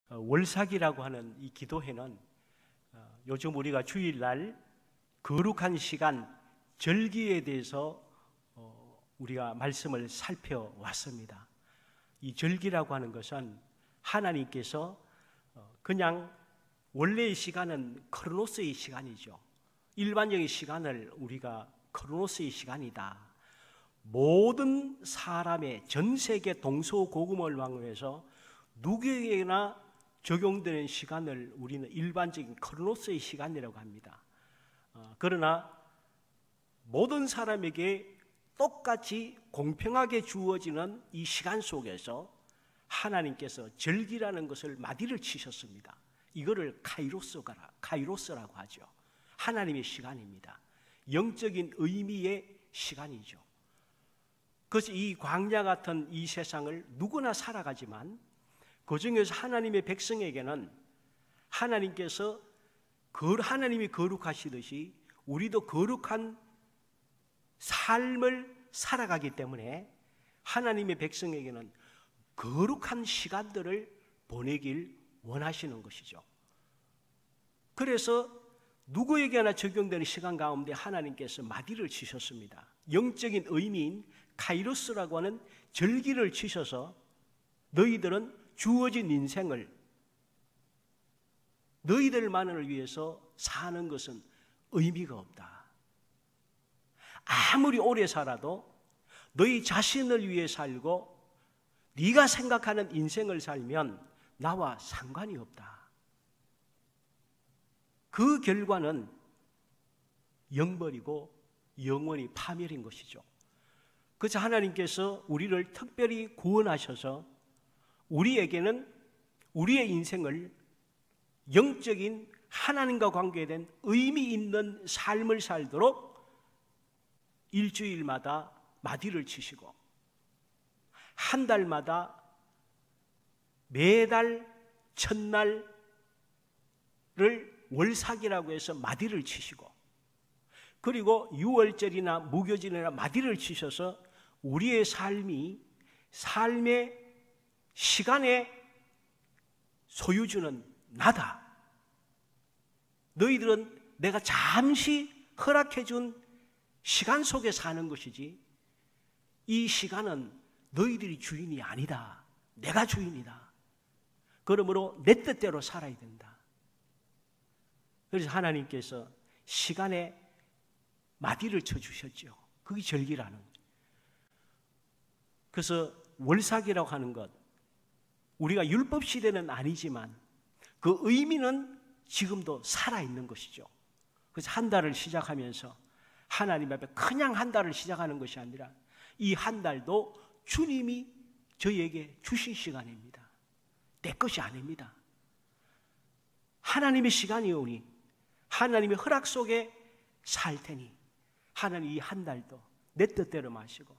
월삭이라고 하는 이 기도회는 요즘 우리가 주일날 거룩한 시간 절기에 대해서 우리가 말씀을 살펴왔습니다. 이 절기라고 하는 것은 하나님께서 그냥 원래의 시간은 크로노스의 시간이죠. 일반적인 시간을 우리가 크로노스의 시간이다. 모든 사람의 전 세계 동서고금을 왕래해서 누구에게나 적용되는 시간을 우리는 일반적인 크로노스의 시간이라고 합니다. 그러나 모든 사람에게 똑같이 공평하게 주어지는 이 시간 속에서 하나님께서 절기라는 것을 마디를 치셨습니다. 이거를 카이로스라고 하죠. 하나님의 시간입니다. 영적인 의미의 시간이죠. 그래서 이 광야 같은 이 세상을 누구나 살아가지만 그 중에서 하나님의 백성에게는 하나님께서 하나님이 거룩하시듯이 우리도 거룩한 삶을 살아가기 때문에 하나님의 백성에게는 거룩한 시간들을 보내길 원하시는 것이죠. 그래서 누구에게나 적용되는 시간 가운데 하나님께서 마디를 치셨습니다. 영적인 의미인 카이로스라고 하는 절기를 치셔서 너희들은 주어진 인생을 너희들만을 위해서 사는 것은 의미가 없다. 아무리 오래 살아도 너희 자신을 위해 살고 네가 생각하는 인생을 살면 나와 상관이 없다. 그 결과는 영벌이고 영원히 파멸인 것이죠. 그래서 하나님께서 우리를 특별히 구원하셔서 우리에게는 우리의 인생을 영적인 하나님과 관계된 의미 있는 삶을 살도록 일주일마다 마디를 치시고 한 달마다 매달 첫날을 월삭이라고 해서 마디를 치시고 그리고 유월절이나 무교절이나 마디를 치셔서 우리의 삶이 삶의 시간의 소유주는 나다. 너희들은 내가 잠시 허락해준 시간 속에 사는 것이지 이 시간은 너희들이 주인이 아니다. 내가 주인이다. 그러므로 내 뜻대로 살아야 된다. 그래서 하나님께서 시간에 마디를 쳐주셨죠. 그게 절기라는 거예요. 그래서 월삭이라고 하는 것 우리가 율법 시대는 아니지만 그 의미는 지금도 살아있는 것이죠. 그래서 한 달을 시작하면서 하나님 앞에 그냥 한 달을 시작하는 것이 아니라 이 한 달도 주님이 저희에게 주신 시간입니다. 내 것이 아닙니다. 하나님의 시간이오니 하나님의 허락 속에 살 테니 하나님 이 한 달도 내 뜻대로 마시고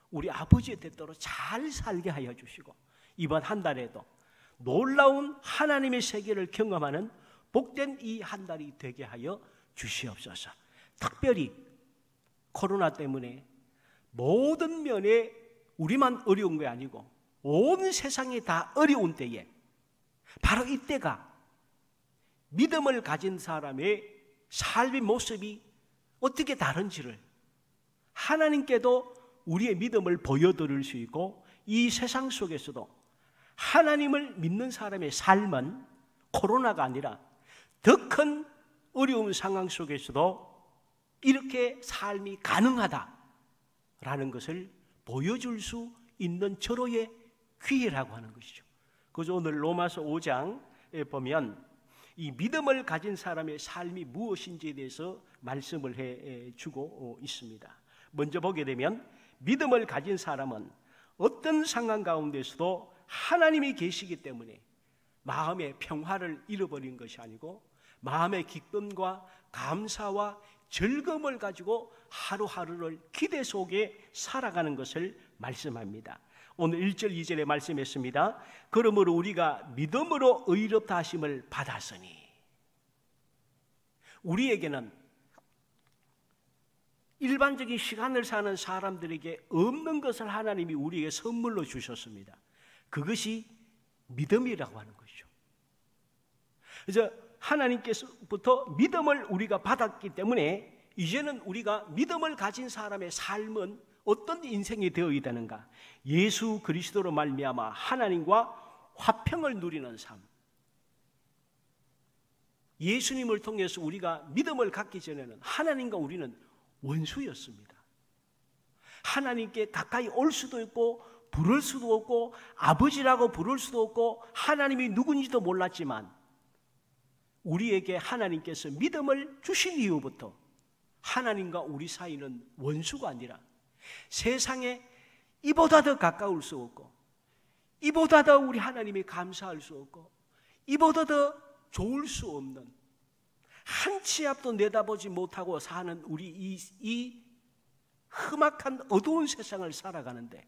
우리 아버지의 뜻대로 잘 살게 하여 주시고 이번 한 달에도 놀라운 하나님의 세계를 경험하는 복된 이 한 달이 되게 하여 주시옵소서. 특별히 코로나 때문에 모든 면에 우리만 어려운 게 아니고 온 세상이 다 어려운 때에 바로 이때가 믿음을 가진 사람의 삶의 모습이 어떻게 다른지를 하나님께도 우리의 믿음을 보여드릴 수 있고 이 세상 속에서도 하나님을 믿는 사람의 삶은 코로나가 아니라 더 큰 어려운 상황 속에서도 이렇게 삶이 가능하다라는 것을 보여줄 수 있는 절호의 기회라고 하는 것이죠. 그래서 오늘 로마서 5장에 보면 이 믿음을 가진 사람의 삶이 무엇인지에 대해서 말씀을 해주고 있습니다. 먼저 보게 되면 믿음을 가진 사람은 어떤 상황 가운데서도 하나님이 계시기 때문에 마음의 평화를 잃어버린 것이 아니고 마음의 기쁨과 감사와 즐거움을 가지고 하루하루를 기대 속에 살아가는 것을 말씀합니다. 오늘 1절 2절에 말씀했습니다. 그러므로 우리가 믿음으로 의롭다 하심을 받았으니 우리에게는 일반적인 시간을 사는 사람들에게 없는 것을 하나님이 우리에게 선물로 주셨습니다. 그것이 믿음이라고 하는 것이죠. 그래서 하나님께서부터 믿음을 우리가 받았기 때문에 이제는 우리가 믿음을 가진 사람의 삶은 어떤 인생이 되어야 되는가? 예수 그리스도로 말미암아 하나님과 화평을 누리는 삶. 예수님을 통해서 우리가 믿음을 갖기 전에는 하나님과 우리는 원수였습니다. 하나님께 가까이 올 수도 있고 부를 수도 없고 아버지라고 부를 수도 없고 하나님이 누군지도 몰랐지만 우리에게 하나님께서 믿음을 주신 이후부터 하나님과 우리 사이는 원수가 아니라 세상에 이보다 더 가까울 수 없고 이보다 더 우리 하나님이 감사할 수 없고 이보다 더 좋을 수 없는 한 치 앞도 내다보지 못하고 사는 우리 이 험악한 어두운 세상을 살아가는데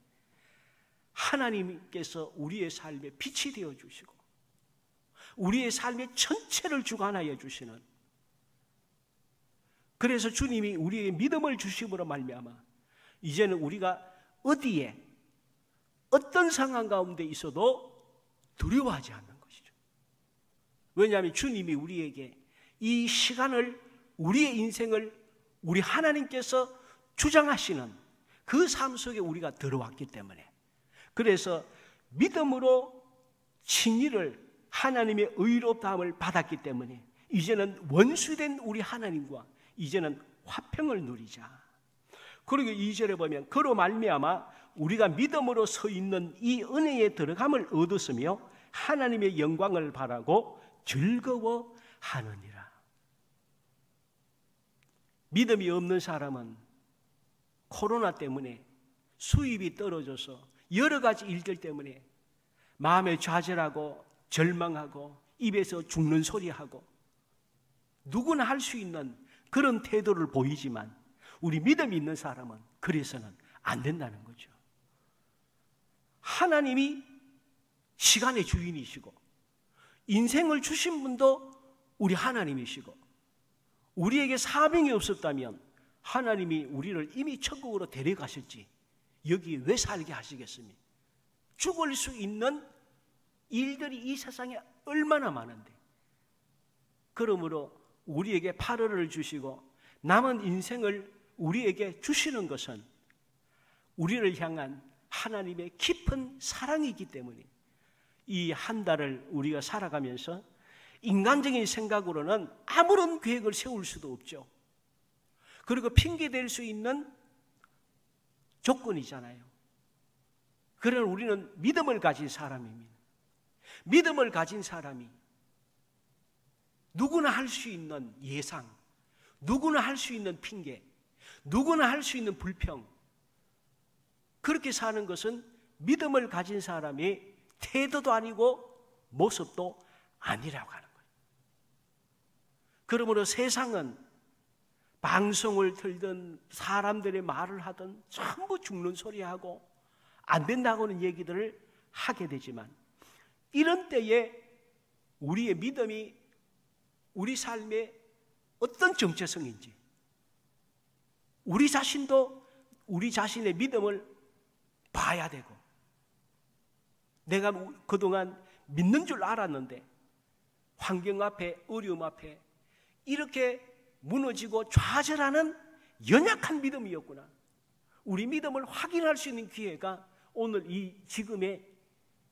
하나님께서 우리의 삶에 빛이 되어주시고 우리의 삶의 전체를 주관하여 주시는, 그래서 주님이 우리에게 믿음을 주심으로 말미암아 이제는 우리가 어디에 어떤 상황 가운데 있어도 두려워하지 않는 것이죠. 왜냐하면 주님이 우리에게 이 시간을, 우리의 인생을 우리 하나님께서 주장하시는 그 삶 속에 우리가 들어왔기 때문에, 그래서 믿음으로 진리를, 하나님의 의롭다함을 받았기 때문에 이제는 원수된 우리 하나님과 이제는 화평을 누리자. 그리고 2절에 보면 그로 말미암아 우리가 믿음으로 서 있는 이 은혜에 들어감을 얻었으며 하나님의 영광을 바라고 즐거워하느니라. 믿음이 없는 사람은 코로나 때문에 수입이 떨어져서 여러 가지 일들 때문에 마음에 좌절하고 절망하고 입에서 죽는 소리하고 누구나 할 수 있는 그런 태도를 보이지만 우리 믿음이 있는 사람은 그래서는 안 된다는 거죠. 하나님이 시간의 주인이시고 인생을 주신 분도 우리 하나님이시고 우리에게 사명이 없었다면 하나님이 우리를 이미 천국으로 데려가셨지 여기 왜 살게 하시겠습니까? 죽을 수 있는 일들이 이 세상에 얼마나 많은데, 그러므로 우리에게 8월을 주시고 남은 인생을 우리에게 주시는 것은 우리를 향한 하나님의 깊은 사랑이기 때문에 이 한 달을 우리가 살아가면서 인간적인 생각으로는 아무런 계획을 세울 수도 없죠. 그리고 핑계댈 수 있는 조건이잖아요. 그러나 우리는 믿음을 가진 사람입니다. 믿음을 가진 사람이 누구나 할 수 있는 예상, 누구나 할 수 있는 핑계, 누구나 할 수 있는 불평, 그렇게 사는 것은 믿음을 가진 사람의 태도도 아니고 모습도 아니라고 하는 거예요. 그러므로 세상은 방송을 틀든 사람들의 말을 하든 전부 죽는 소리하고 안 된다고는 얘기들을 하게 되지만 이런 때에 우리의 믿음이 우리 삶의 어떤 정체성인지 우리 자신도 우리 자신의 믿음을 봐야 되고, 내가 그동안 믿는 줄 알았는데 환경 앞에, 어려움 앞에 이렇게 무너지고 좌절하는 연약한 믿음이었구나. 우리 믿음을 확인할 수 있는 기회가 오늘 이 지금의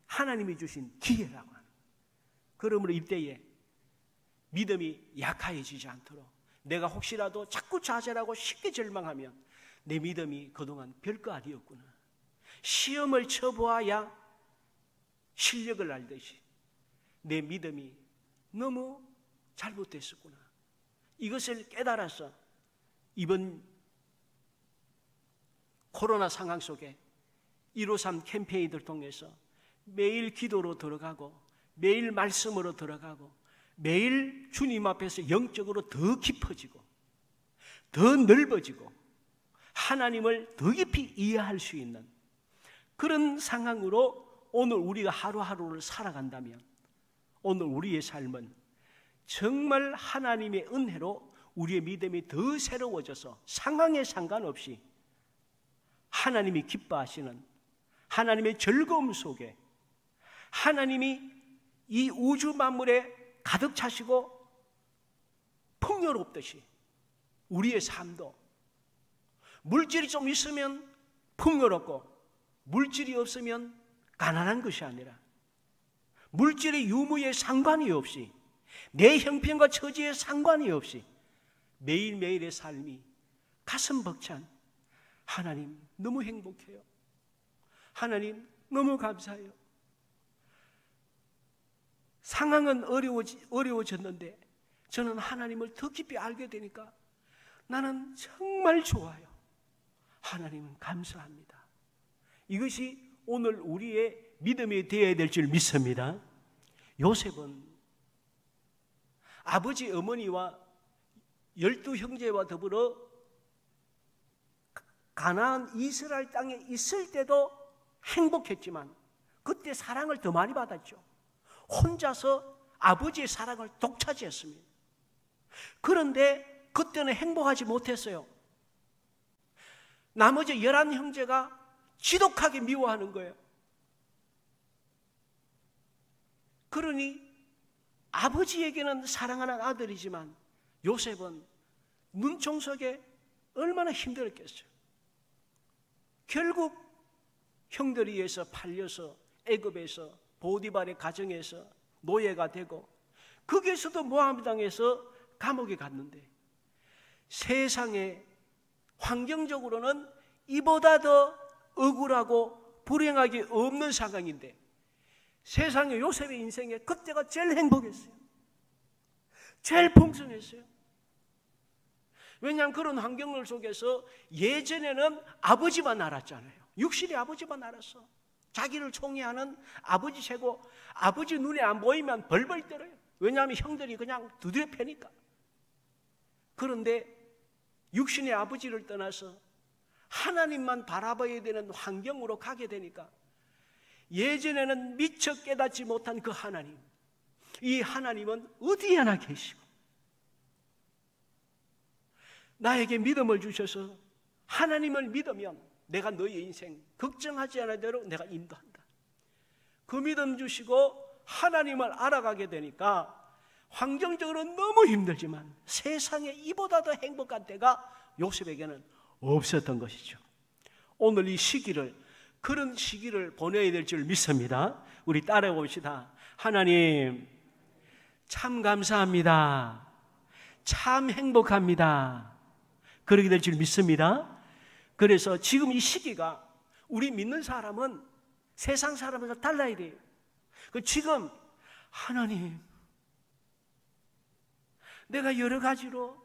하나님이 주신 기회라고 하는. 그러므로 이때에 믿음이 약해지지 않도록, 내가 혹시라도 자꾸 좌절하고 쉽게 절망하면 내 믿음이 그동안 별거 아니었구나, 시험을 쳐보아야 실력을 알듯이 내 믿음이 너무 잘못됐었구나, 이것을 깨달아서 이번 코로나 상황 속에 153 캠페인을 통해서 매일 기도로 들어가고 매일 말씀으로 들어가고 매일 주님 앞에서 영적으로 더 깊어지고 더 넓어지고 하나님을 더 깊이 이해할 수 있는 그런 상황으로 오늘 우리가 하루하루를 살아간다면 오늘 우리의 삶은 정말 하나님의 은혜로 우리의 믿음이 더 새로워져서 상황에 상관없이 하나님이 기뻐하시는 하나님의 즐거움 속에, 하나님이 이 우주 만물의 가득 차시고 풍요롭듯이 우리의 삶도 물질이 좀 있으면 풍요롭고 물질이 없으면 가난한 것이 아니라 물질의 유무에 상관이 없이 내 형편과 처지에 상관이 없이 매일매일의 삶이 가슴 벅찬 하나님 너무 행복해요. 하나님 너무 감사해요. 상황은 어려워졌는데 저는 하나님을 더 깊이 알게 되니까 나는 정말 좋아요. 하나님은 감사합니다. 이것이 오늘 우리의 믿음이 되어야 될 줄 믿습니다. 요셉은 아버지 어머니와 12형제와 더불어 가나안 이스라엘 땅에 있을 때도 행복했지만 그때 사랑을 더 많이 받았죠. 혼자서 아버지의 사랑을 독차지했습니다. 그런데 그때는 행복하지 못했어요. 나머지 11형제가 지독하게 미워하는 거예요. 그러니 아버지에게는 사랑하는 아들이지만 요셉은 눈총 속에 얼마나 힘들었겠어요. 결국 형들에 의해서 팔려서 애굽에서 보디발의 가정에서 노예가 되고 거기에서도 모함 당해서 감옥에 갔는데 세상에 환경적으로는 이보다 더 억울하고 불행하게 없는 상황인데 세상에 요셉의 인생에 그때가 제일 행복했어요. 제일 풍성했어요. 왜냐하면 그런 환경들 속에서 예전에는 아버지만 알았잖아요. 육신의 아버지만 알았어. 자기를 총애하는 아버지 최고, 아버지 눈에 안 보이면 벌벌 떨어요. 왜냐하면 형들이 그냥 두드려 패니까. 그런데 육신의 아버지를 떠나서 하나님만 바라봐야 되는 환경으로 가게 되니까 예전에는 미처 깨닫지 못한 그 하나님, 이 하나님은 어디에나 계시고 나에게 믿음을 주셔서 하나님을 믿으면 내가 너의 인생 걱정하지 않을 대로 내가 인도한다. 그 믿음 주시고 하나님을 알아가게 되니까 환경적으로 너무 힘들지만 세상에 이보다 더 행복한 때가 요셉에게는 없었던 것이죠. 오늘 이 시기를, 그런 시기를 보내야 될 줄 믿습니다. 우리 따라해 봅시다. 하나님 참 감사합니다. 참 행복합니다. 그러게 될 줄 믿습니다. 그래서 지금 이 시기가 우리 믿는 사람은 세상 사람과 달라야 돼요. 지금 하나님, 내가 여러 가지로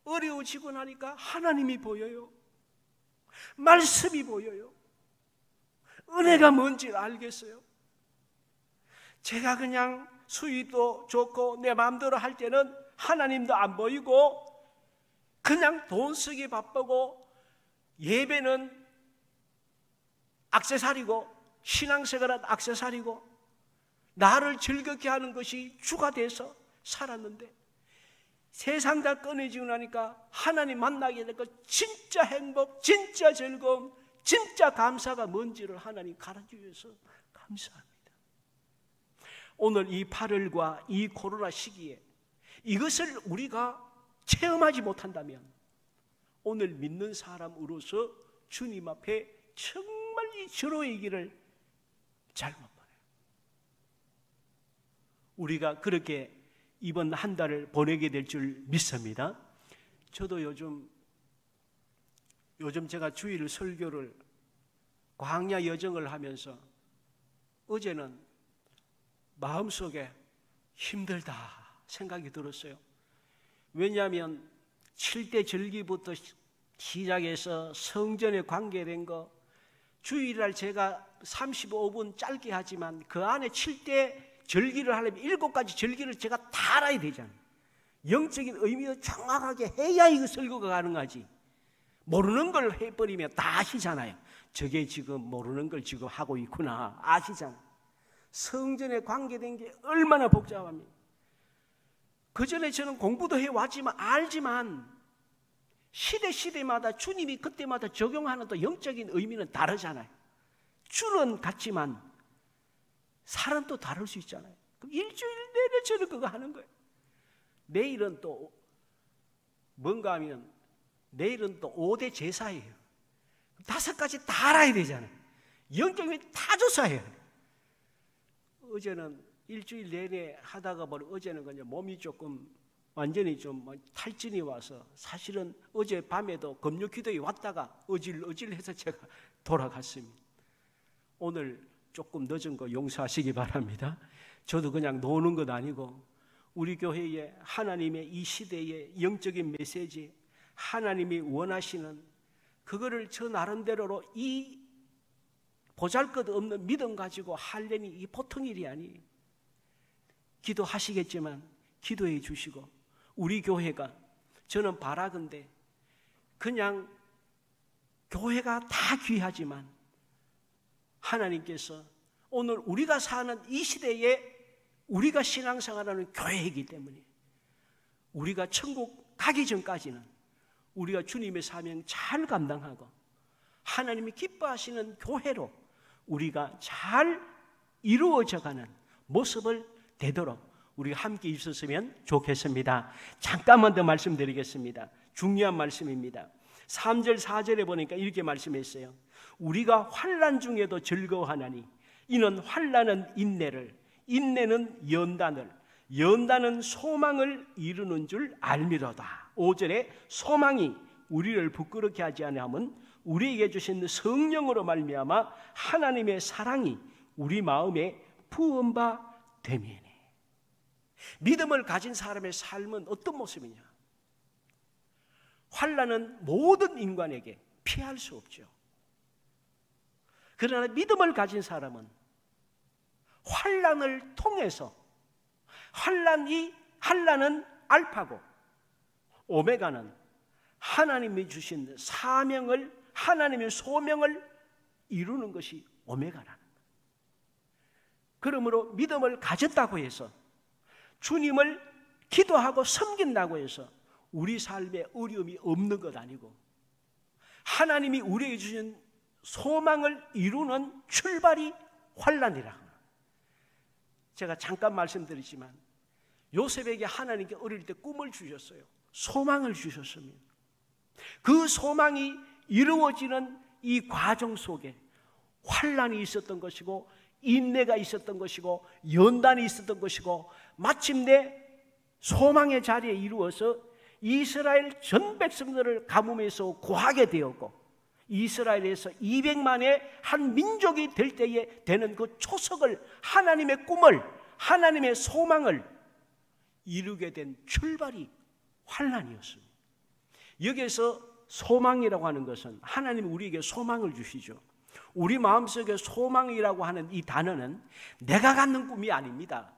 어려워지고 나니까 하나님이 보여요. 말씀이 보여요. 은혜가 뭔지 알겠어요. 제가 그냥 수입도 좋고 내 마음대로 할 때는 하나님도 안 보이고 그냥 돈 쓰기 바쁘고 예배는 액세서리고 신앙생활은 액세서리고 나를 즐겁게 하는 것이 주가 돼서 살았는데 세상 다 꺼내지고 나니까 하나님 만나게 되고 진짜 행복, 진짜 즐거움, 진짜 감사가 뭔지를 하나님 가르쳐주셔서 감사합니다. 오늘 이 8월과 이 코로나 시기에 이것을 우리가 체험하지 못한다면 오늘 믿는 사람으로서 주님 앞에 정말 이 절호의 길을 잘못 보내요. 우리가 그렇게 이번 한 달을 보내게 될 줄 믿습니다. 저도 요즘 제가 주일 설교를 광야 여정을 하면서 어제는 마음속에 힘들다 생각이 들었어요. 왜냐하면 7대 절기부터 시작해서 성전에 관계된 거 주일날 제가 35분 짧게 하지만 그 안에 7대 절기를 하려면 7가지 절기를 제가 다 알아야 되잖아요. 영적인 의미를 정확하게 해야 이거 설교가 가능하지. 모르는 걸 해버리면 다 아시잖아요. 저게 지금 모르는 걸 지금 하고 있구나 아시잖아요. 성전에 관계된 게 얼마나 복잡합니까? 그 전에 저는 공부도 해왔지만 알지만 시대마다 주님이 그때마다 적용하는 또 영적인 의미는 다르잖아요. 줄은 같지만 살은 또 다를 수 있잖아요. 그럼 일주일 내내 저는 그거 하는 거예요. 내일은 또 뭔가 하면 내일은 또 5대 제사예요. 5가지 다 알아야 되잖아요. 영적인 다 조사해요. 어제는 일주일 내내 하다가 어제는 그냥 몸이 조금 완전히 좀 탈진이 와서 사실은 어제 밤에도 금요 기도에 왔다가 어질어질해서 제가 돌아갔습니다. 오늘 조금 늦은 거 용서하시기 바랍니다. 저도 그냥 노는 것 아니고 우리 교회에 하나님의 이 시대의 영적인 메시지, 하나님이 원하시는 그거를 저 나름대로로 이 보잘것없는 믿음 가지고 하려니 이 보통 일이 아니에요. 기도하시겠지만 기도해 주시고 우리 교회가 저는 바라건대 그냥 교회가 다 귀하지만 하나님께서 오늘 우리가 사는 이 시대에 우리가 신앙생활하는 교회이기 때문에 우리가 천국 가기 전까지는 우리가 주님의 사명 잘 감당하고 하나님이 기뻐하시는 교회로 우리가 잘 이루어져가는 모습을 되도록 우리가 함께 있었으면 좋겠습니다. 잠깐만 더 말씀드리겠습니다. 중요한 말씀입니다. 3절 4절에 보니까 이렇게 말씀했어요. 우리가 환난 중에도 즐거워하나니 이는 환난은 인내를, 인내는 연단을, 연단은 소망을 이루는 줄 알미로다. 5절에 소망이 우리를 부끄럽게 하지 아니하면 우리에게 주신 성령으로 말미암아 하나님의 사랑이 우리 마음에 부은 바 됨이니. 믿음을 가진 사람의 삶은 어떤 모습이냐? 환난은 모든 인간에게 피할 수 없죠. 그러나 믿음을 가진 사람은 환난을 통해서 환난은 알파고 오메가는 하나님이 주신 사명을 하나님의 소명을 이루는 것이 오메가라는 거예요. 그러므로 믿음을 가졌다고 해서 주님을 기도하고 섬긴다고 해서 우리 삶에 어려움이 없는 것 아니고 하나님이 우리에게 주신 소망을 이루는 출발이 환난이라. 제가 잠깐 말씀드리지만 요셉에게 하나님께 어릴 때 꿈을 주셨어요. 소망을 주셨습니다. 그 소망이 이루어지는 이 과정 속에 환난이 있었던 것이고 인내가 있었던 것이고 연단이 있었던 것이고 마침내 소망의 자리에 이루어서 이스라엘 전 백성들을 가뭄에서 구하게 되었고 이스라엘에서 200만의 한 민족이 될 때에 되는 그 초석을 하나님의 꿈을 하나님의 소망을 이루게 된 출발이 환난이었습니다. 여기에서 소망이라고 하는 것은 하나님이 우리에게 소망을 주시죠. 우리 마음속에 소망이라고 하는 이 단어는 내가 갖는 꿈이 아닙니다.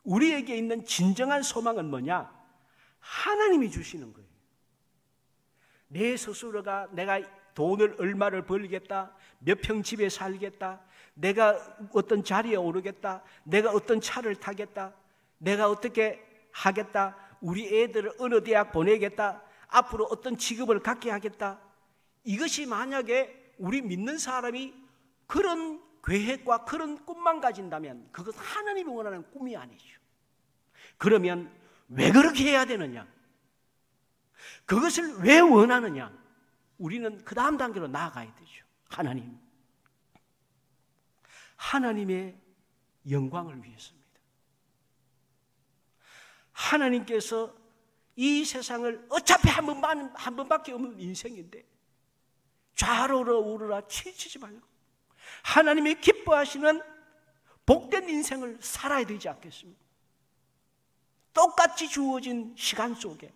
우리에게 있는 진정한 소망은 뭐냐? 하나님이 주시는 거예요. 내 스스로가 내가 돈을 얼마를 벌겠다, 몇 평 집에 살겠다, 내가 어떤 자리에 오르겠다, 내가 어떤 차를 타겠다, 내가 어떻게 하겠다, 우리 애들을 어느 대학 보내겠다, 앞으로 어떤 직업을 갖게 하겠다. 이것이 만약에 우리 믿는 사람이 그런 계획과 그런 꿈만 가진다면 그것은 하나님이 원하는 꿈이 아니죠. 그러면 왜 그렇게 해야 되느냐? 그것을 왜 원하느냐? 우리는 그 다음 단계로 나아가야 되죠. 하나님의 영광을 위해서입니다. 하나님께서 이 세상을 어차피 한 번밖에 없는 인생인데 좌로라 우로라 치치지 말고 하나님이 기뻐하시는 복된 인생을 살아야 되지 않겠습니까? 똑같이 주어진 시간 속에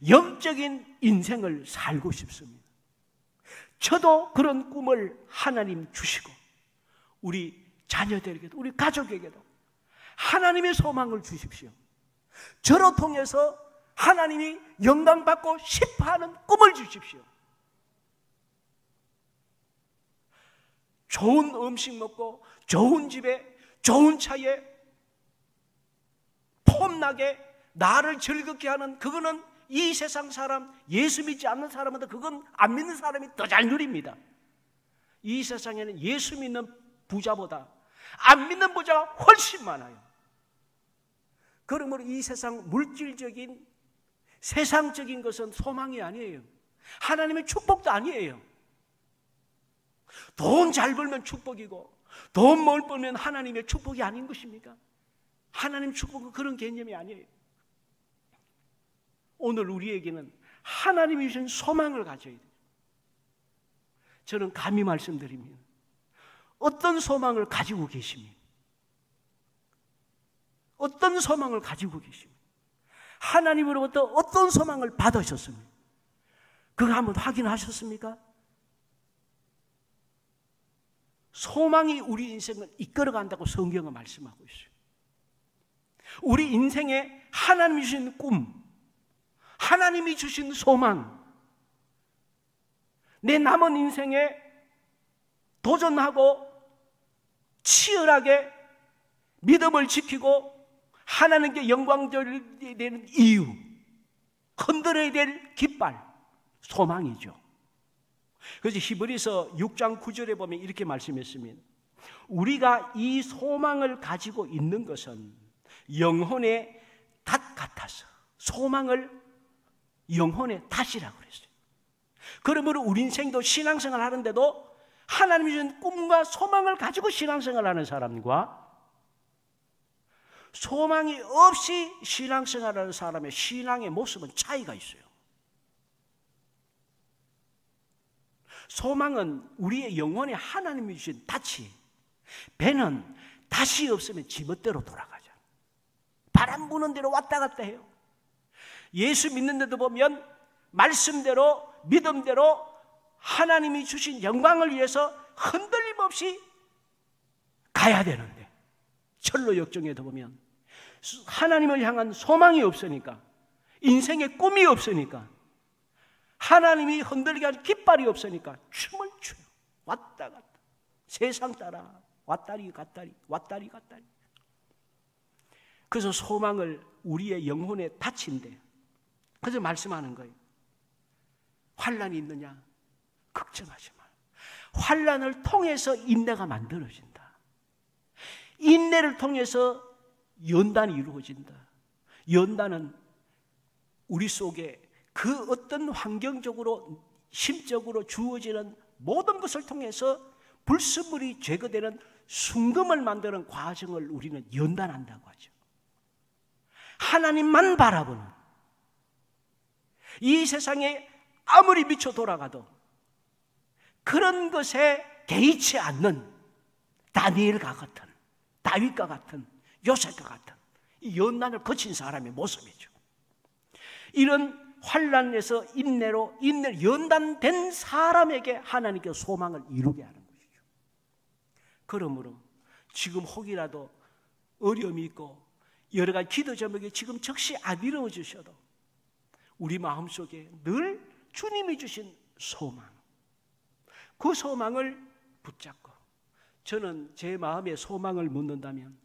영적인 인생을 살고 싶습니다. 저도 그런 꿈을 하나님 주시고 우리 자녀들에게도 우리 가족에게도 하나님의 소망을 주십시오. 저로 통해서 하나님이 영광받고 싶어하는 꿈을 주십시오. 좋은 음식 먹고 좋은 집에 좋은 차에 폼나게 나를 즐겁게 하는 그거는 이 세상 사람, 예수 믿지 않는 사람한테 그건 안 믿는 사람이 더 잘 누립니다. 이 세상에는 예수 믿는 부자보다 안 믿는 부자가 훨씬 많아요. 그러므로 이 세상 물질적인 세상적인 것은 소망이 아니에요. 하나님의 축복도 아니에요. 돈 잘 벌면 축복이고 돈 못 벌면 하나님의 축복이 아닌 것입니까? 하나님 축복은 그런 개념이 아니에요. 오늘 우리에게는 하나님이 주신 소망을 가져야 돼요. 저는 감히 말씀드립니다. 어떤 소망을 가지고 계십니까? 어떤 소망을 가지고 계십니까? 하나님으로부터 어떤 소망을 받으셨습니까? 그거 한번 확인하셨습니까? 소망이 우리 인생을 이끌어간다고 성경은 말씀하고 있어요. 우리 인생에 하나님이 주신 꿈, 하나님이 주신 소망, 내 남은 인생에 도전하고 치열하게 믿음을 지키고 하나님께 영광드려야 되는 이유, 흔들어야 될 깃발, 소망이죠. 그래서 히브리서 6장 9절에 보면 이렇게 말씀했습니다. 우리가 이 소망을 가지고 있는 것은 영혼의 닷 같아서, 소망을 영혼의 닷이라고 그랬어요. 그러므로 우리 인생도 신앙생활 하는데도 하나님이 주신 꿈과 소망을 가지고 신앙생활 하는 사람과 소망이 없이 신앙생활 하는 사람의 신앙의 모습은 차이가 있어요. 소망은 우리의 영혼에 하나님이 주신 닻이, 배는 닻이 없으면 지멋대로 돌아가잖아요. 바람 부는 대로 왔다 갔다 해요. 예수 믿는 데도 보면 말씀대로 믿음대로 하나님이 주신 영광을 위해서 흔들림 없이 가야 되는데, 철로 역정에도 보면 하나님을 향한 소망이 없으니까, 인생의 꿈이 없으니까, 하나님이 흔들게 하는 깃발이 없으니까 춤을 춰요. 왔다 갔다, 세상 따라 왔다리 갔다리, 왔다리 갔다리. 그래서 소망을 우리의 영혼의 닻인데, 그래서 말씀하는 거예요. 환난이 있느냐? 걱정하지 마. 환난을 통해서 인내가 만들어진다. 인내를 통해서 연단이 이루어진다. 연단은 우리 속에 그 어떤 환경적으로 심적으로 주어지는 모든 것을 통해서 불순물이 제거되는 순금을 만드는 과정을 우리는 연단한다고 하죠. 하나님만 바라보는, 이 세상에 아무리 미쳐 돌아가도 그런 것에 개의치 않는 다니엘과 같은, 다윗과 같은, 요셉과 같은 이 연난을 거친 사람의 모습이죠. 이런 환난에서 인내로 연단된 사람에게 하나님께 소망을 이루게 하는 것이죠. 그러므로 지금 혹이라도 어려움이 있고 여러 가지 기도 제목이 지금 즉시 안 이루어지셔도 우리 마음속에 늘 주님이 주신 소망, 그 소망을 붙잡고, 저는 제 마음의 소망을 묻는다면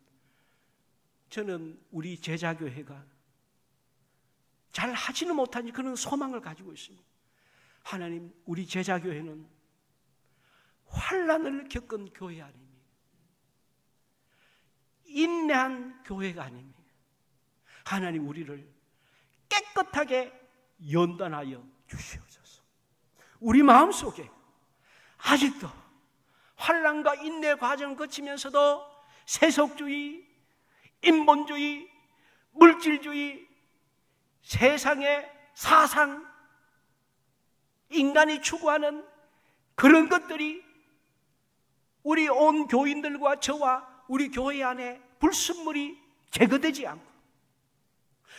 저는 우리 제자교회가 잘 하지는 못한 그런 소망을 가지고 있습니다. 하나님, 우리 제자교회는 환난을 겪은 교회 아닙니까? 인내한 교회가 아닙니까? 하나님, 우리를 깨끗하게 연단하여 주시옵소서. 우리 마음속에 아직도 환난과 인내 과정을 거치면서도 세속주의, 인본주의, 물질주의, 세상의 사상, 인간이 추구하는 그런 것들이 우리 온 교인들과 저와 우리 교회 안에 불순물이 제거되지 않고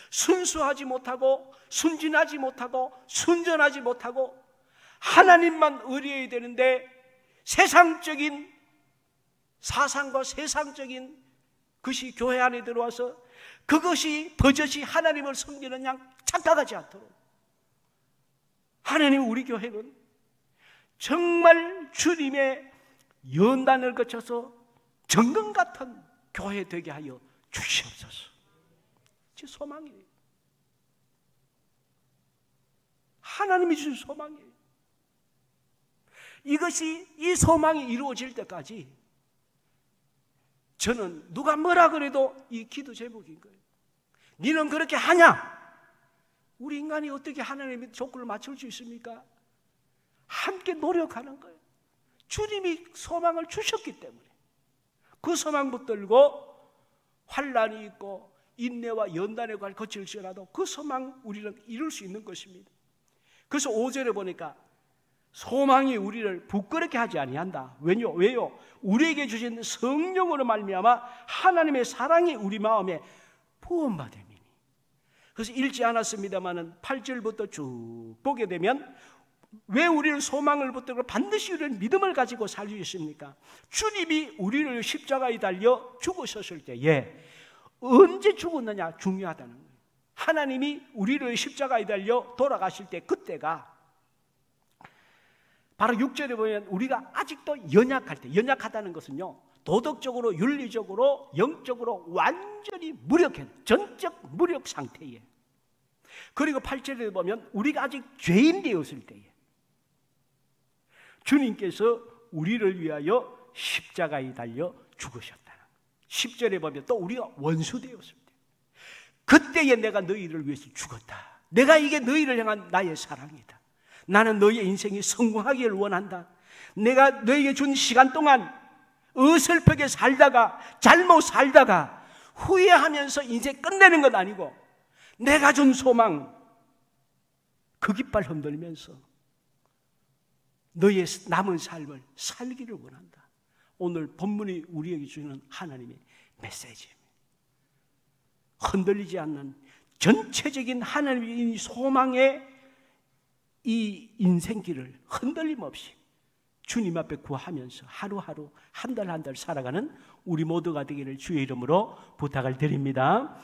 순수하지 못하고 순진하지 못하고 순전하지 못하고 하나님만 의뢰해야 되는데 세상적인 사상과 세상적인 것이 교회 안에 들어와서 그것이 버젓이 하나님을 섬기는 양 착각하지 않도록, 하나님, 우리 교회는 정말 주님의 연단을 거쳐서 정금 같은 교회 되게 하여 주시옵소서. 제 소망이에요. 하나님이 주신 소망이에요. 이것이, 이 소망이 이루어질 때까지 저는 누가 뭐라 그래도 이 기도 제목인 거예요. 너는 그렇게 하냐? 우리 인간이 어떻게 하나님의 조건을 맞출 수 있습니까? 함께 노력하는 거예요. 주님이 소망을 주셨기 때문에 그 소망 붙들고 환난이 있고 인내와 연단의 과를 거칠지라도 그 소망 우리는 이룰 수 있는 것입니다. 그래서 5절에 보니까 소망이 우리를 부끄럽게 하지 아니한다. 왜요? 우리에게 주신 성령으로 말미암아 하나님의 사랑이 우리 마음에 부음받음이니. 그래서 읽지 않았습니다마는 8절부터 쭉 보게 되면 왜 우리는 소망을 붙들고 반드시 우리는 믿음을 가지고 살 수 있습니까? 주님이 우리를 십자가에 달려 죽으셨을 때에 언제 죽었느냐 중요하다는 거예요. 하나님이 우리를 십자가에 달려 돌아가실 때 그때가 바로 6절에 보면 우리가 아직도 연약할 때, 연약하다는 것은요 도덕적으로 윤리적으로 영적으로 완전히 무력해, 전적 무력 상태에. 그리고 8절에 보면 우리가 아직 죄인 되었을 때에 주님께서 우리를 위하여 십자가에 달려 죽으셨다는 거예요. 10절에 보면 또 우리가 원수 되었을 때 그때에 내가 너희를 위해서 죽었다. 내가 이게 너희를 향한 나의 사랑이다. 나는 너희의 인생이 성공하기를 원한다. 내가 너에게 준 시간 동안 어설프게 살다가 잘못 살다가 후회하면서 인생 끝내는 건 아니고 내가 준 소망 그 깃발 흔들면서 너의 남은 삶을 살기를 원한다. 오늘 본문이 우리에게 주는 하나님의 메시지입니다. 흔들리지 않는 전체적인 하나님의 소망의 이 인생길을 흔들림 없이 주님 앞에 구하면서 하루하루 한 달 한 달 살아가는 우리 모두가 되기를 주의 이름으로 부탁을 드립니다.